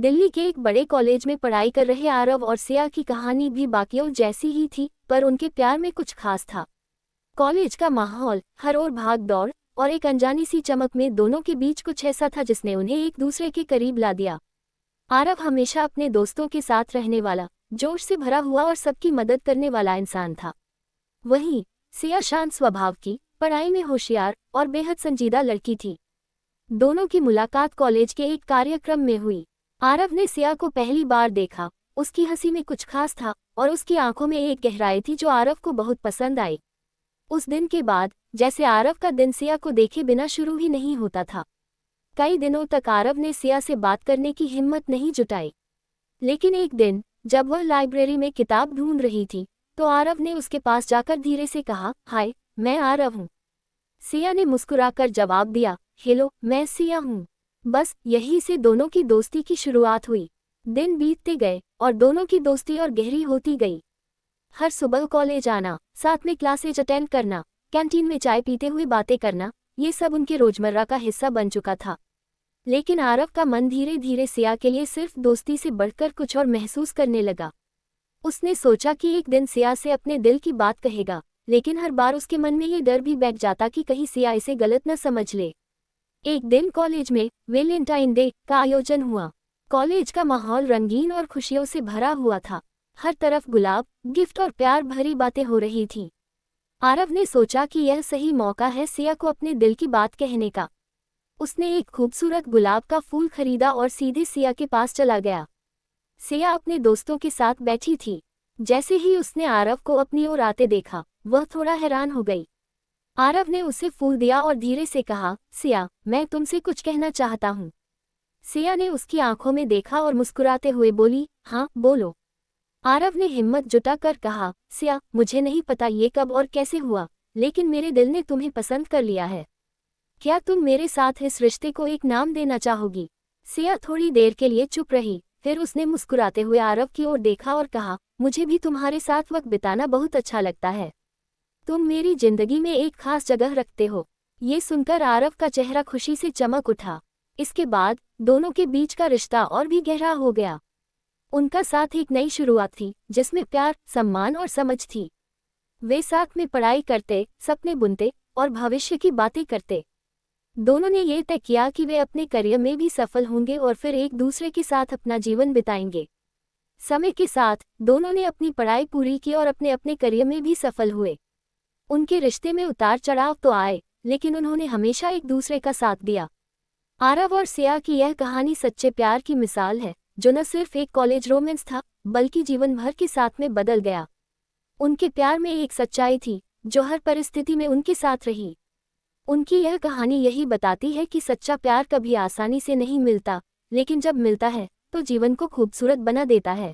दिल्ली के एक बड़े कॉलेज में पढ़ाई कर रहे आरव और सिया की कहानी भी बाकियों जैसी ही थी, पर उनके प्यार में कुछ खास था। कॉलेज का माहौल, हर ओर भाग दौड़ और एक अनजानी सी चमक में दोनों के बीच कुछ ऐसा था जिसने उन्हें एक दूसरे के करीब ला दिया। आरव हमेशा अपने दोस्तों के साथ रहने वाला, जोश से भरा हुआ और सबकी मदद करने वाला इंसान था। वहीं सिया शांत स्वभाव की, पढ़ाई में होशियार और बेहद संजीदा लड़की थी। दोनों की मुलाकात कॉलेज के एक कार्यक्रम में हुई। आरव ने सिया को पहली बार देखा। उसकी हंसी में कुछ खास था और उसकी आंखों में एक गहराई थी जो आरव को बहुत पसंद आई। उस दिन के बाद जैसे आरव का दिन सिया को देखे बिना शुरू ही नहीं होता था। कई दिनों तक आरव ने सिया से बात करने की हिम्मत नहीं जुटाई, लेकिन एक दिन जब वह लाइब्रेरी में किताब ढूंढ रही थी तो आरव ने उसके पास जाकर धीरे से कहा, हाय, मैं आरव हूँ। सिया ने मुस्कुराकर जवाब दिया, हेलो, मैं सिया हूँ। बस यहीं से दोनों की दोस्ती की शुरुआत हुई। दिन बीतते गए और दोनों की दोस्ती और गहरी होती गई। हर सुबह कॉलेज आना, साथ में क्लासेज अटेंड करना, कैंटीन में चाय पीते हुए बातें करना, ये सब उनके रोजमर्रा का हिस्सा बन चुका था। लेकिन आरव का मन धीरे धीरे सिया के लिए सिर्फ दोस्ती से बढ़कर कुछ और महसूस करने लगा। उसने सोचा कि एक दिन सिया से अपने दिल की बात कहेगा, लेकिन हर बार उसके मन में ये डर भी बैठ जाता कि कहीं सिया इसे गलत न समझ ले। एक दिन कॉलेज में वैलेंटाइन डे का आयोजन हुआ। कॉलेज का माहौल रंगीन और खुशियों से भरा हुआ था। हर तरफ गुलाब, गिफ्ट और प्यार भरी बातें हो रही थीं। आरव ने सोचा कि यह सही मौका है सिया को अपने दिल की बात कहने का। उसने एक खूबसूरत गुलाब का फूल खरीदा और सीधे सिया के पास चला गया। सिया अपने दोस्तों के साथ बैठी थी। जैसे ही उसने आरव को अपनी ओर आते देखा, वह थोड़ा हैरान हो गई। आरव ने उसे फूल दिया और धीरे से कहा, सिया, मैं तुमसे कुछ कहना चाहता हूँ। सिया ने उसकी आंखों में देखा और मुस्कुराते हुए बोली, हाँ, बोलो। आरव ने हिम्मत जुटाकर कहा, सिया, मुझे नहीं पता ये कब और कैसे हुआ, लेकिन मेरे दिल ने तुम्हें पसंद कर लिया है। क्या तुम मेरे साथ इस रिश्ते को एक नाम देना चाहोगी? सिया थोड़ी देर के लिए चुप रही, फिर उसने मुस्कुराते हुए आरव की ओर देखा और कहा, मुझे भी तुम्हारे साथ वक्त बिताना बहुत अच्छा लगता है। तुम मेरी जिंदगी में एक खास जगह रखते हो। ये सुनकर आरव का चेहरा खुशी से चमक उठा। इसके बाद दोनों के बीच का रिश्ता और भी गहरा हो गया। उनका साथ एक नई शुरुआत थी जिसमें प्यार, सम्मान और समझ थी। वे साथ में पढ़ाई करते, सपने बुनते और भविष्य की बातें करते। दोनों ने ये तय किया कि वे अपने करियर में भी सफल होंगे और फिर एक दूसरे के साथ अपना जीवन बिताएंगे। समय के साथ दोनों ने अपनी पढ़ाई पूरी की और अपने अपने करियर में भी सफल हुए। उनके रिश्ते में उतार चढ़ाव तो आए, लेकिन उन्होंने हमेशा एक दूसरे का साथ दिया। आरव और सिया की यह कहानी सच्चे प्यार की मिसाल है, जो न सिर्फ एक कॉलेज रोमांस था, बल्कि जीवन भर के साथ में बदल गया। उनके प्यार में एक सच्चाई थी जो हर परिस्थिति में उनके साथ रही। उनकी यह कहानी यही बताती है कि सच्चा प्यार कभी आसानी से नहीं मिलता, लेकिन जब मिलता है तो जीवन को खूबसूरत बना देता है।